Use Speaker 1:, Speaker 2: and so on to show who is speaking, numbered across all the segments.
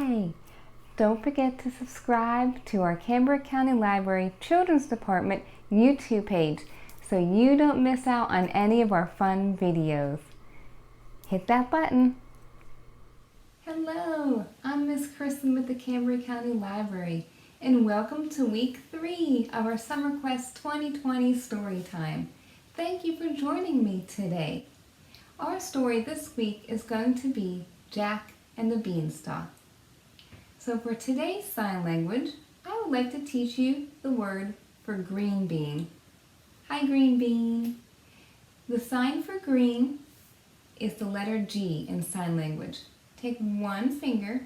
Speaker 1: Yay! Don't forget to subscribe to our Cambria County Library Children's Department YouTube page so you don't miss out on any of our fun videos. Hit that button. Hello, I'm Miss Kristen with the Cambria County Library, and welcome to week 3 of our Summer Quest 2020 Storytime. Thank you for joining me today. Our story this week is going to be Jack and the Beanstalk. So for today's sign language, I would like to teach you the word for green bean. Hi, green bean. The sign for green is the letter G in sign language. Take one finger,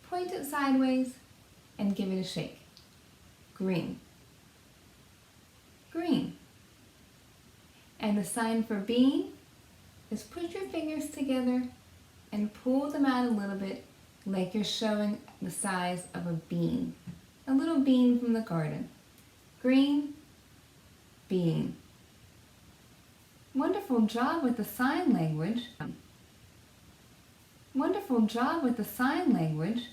Speaker 1: point it sideways, and give it a shake. Green. Green. And the sign for bean is put your fingers together and pull them out a little bit like you're showing the size of a bean. A little bean from the garden. Green, bean. Wonderful job with the sign language. Wonderful job with the sign language.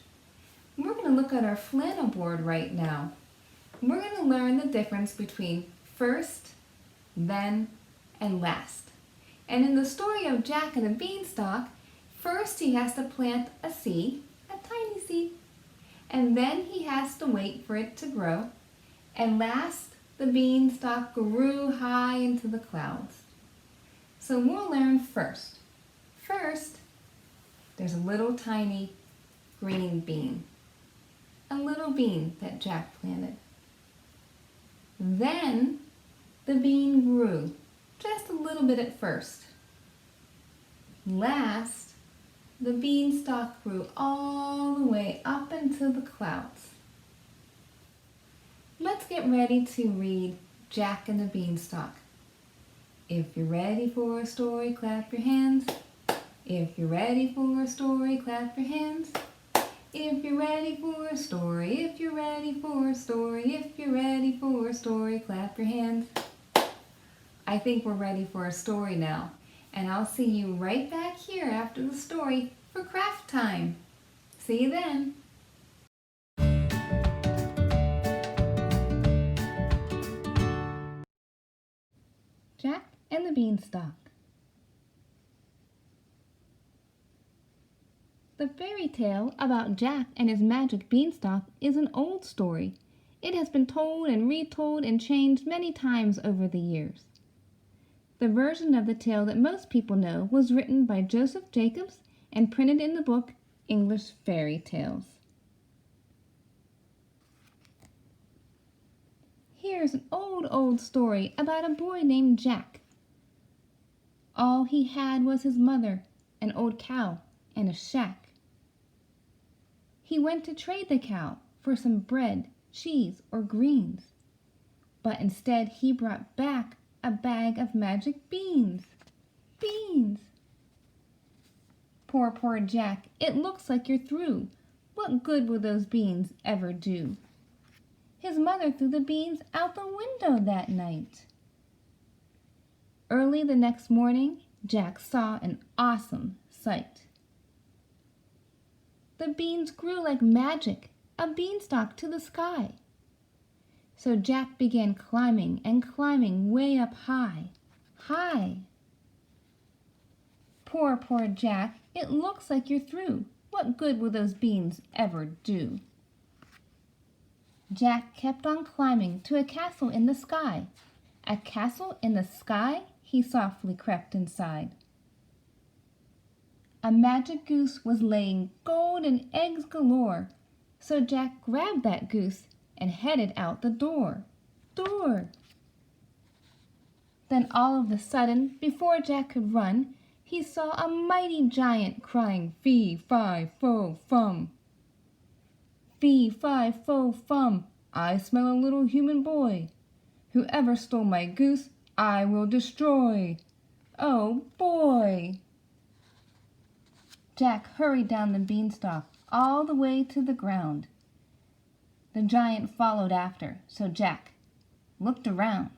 Speaker 1: We're going to look at our flannel board right now. We're going to learn the difference between first, then, and last. And in the story of Jack and the Beanstalk, first he has to plant a seed, a tiny seed, and then he has to wait for it to grow. And last, the beanstalk grew high into the clouds. So we'll learn first. First, there's a little tiny green bean. A little bean that Jack planted. Then the bean grew just a little bit at first. Last, the beanstalk grew all the way up into the clouds. Let's get ready to read Jack and the Beanstalk. If you're ready for a story, clap your hands. If you're ready for a story, clap your hands. If you're ready for a story, if you're ready for a story, if you're ready for a story, clap your hands. I think we're ready for a story now, and I'll see you right back here after the story for craft time. See you then. Jack and the Beanstalk. The fairy tale about Jack and his magic beanstalk is an old story. It has been told and retold and changed many times over the years. The version of the tale that most people know was written by Joseph Jacobs and printed in the book English Fairy Tales. Here's an old story about a boy named Jack. All he had was his mother, an old cow, and a shack. He went to trade the cow for some bread, cheese, or greens, but instead he brought back a bag of magic beans. Beans! Poor Jack, it looks like you're through. What good will those beans ever do? His mother threw the beans out the window that night. Early the next morning, Jack saw an awesome sight. The beans grew like magic, a beanstalk to the sky. So Jack began climbing and climbing way up high, high. Poor Jack, it looks like you're through. What good will those beans ever do? Jack kept on climbing to a castle in the sky. A castle in the sky, he softly crept inside. A magic goose was laying gold and eggs galore, so Jack grabbed that goose and headed out the door. Then all of a sudden, before Jack could run, he saw a mighty giant crying, "Fee-fi-fo-fum! Fee-fi-fo-fum! I smell a little human boy. Whoever stole my goose, I will destroy. Oh boy!" Jack hurried down the beanstalk all the way to the ground. The giant followed after, so Jack looked around.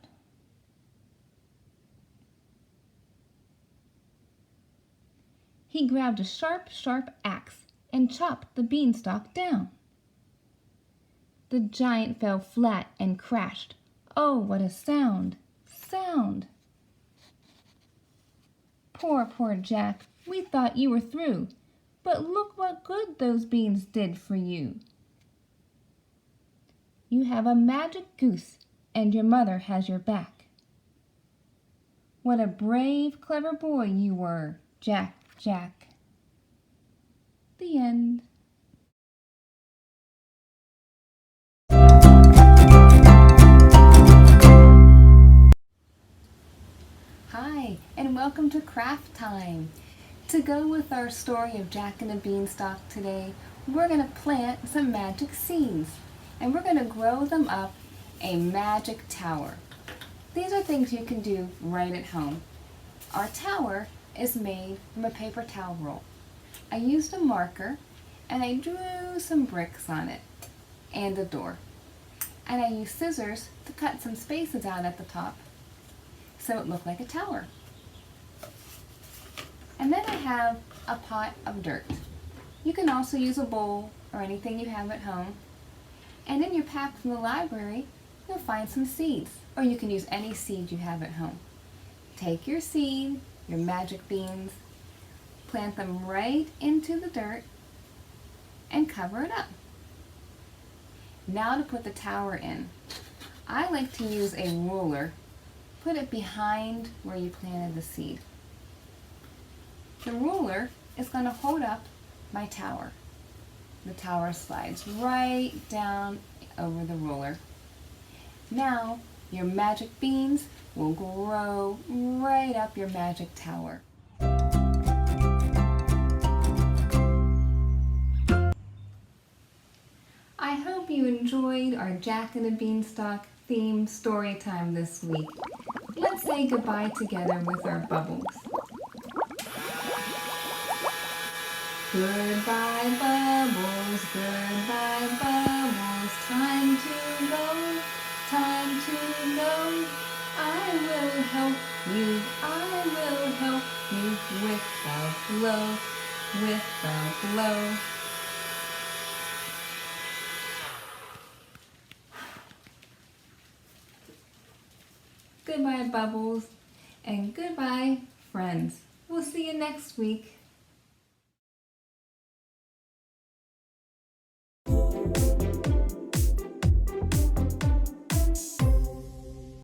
Speaker 1: He grabbed a sharp axe and chopped the beanstalk down. The giant fell flat and crashed. Oh, what a sound! Sound! Poor Jack, we thought you were through, but look what good those beans did for you. You have a magic goose, and your mother has your back. What a brave, clever boy you were, Jack, Jack. The end. Hi, and welcome to Craft Time. To go with our story of Jack and the Beanstalk today, we're going to plant some magic seeds, and we're going to grow them up a magic tower. These are things you can do right at home. Our tower is made from a paper towel roll. I used a marker and I drew some bricks on it and a door. And I used scissors to cut some spaces out at the top so it looked like a tower. And then I have a pot of dirt. You can also use a bowl or anything you have at home. And in your pack from the library, you'll find some seeds, or you can use any seed you have at home. Take your seed, your magic beans, plant them right into the dirt, and cover it up. Now to put the tower in. I like to use a ruler. Put it behind where you planted the seed. The ruler is going to hold up my tower. The tower slides right down over the ruler. Now your magic beans will grow right up your magic tower. I hope you enjoyed our Jack and the Beanstalk themed story time this week. Let's say goodbye together with our bubbles. Goodbye bubbles, time to go, time to go. I will help you with the glow, with the glow. Goodbye bubbles, and goodbye friends. We'll see you next week.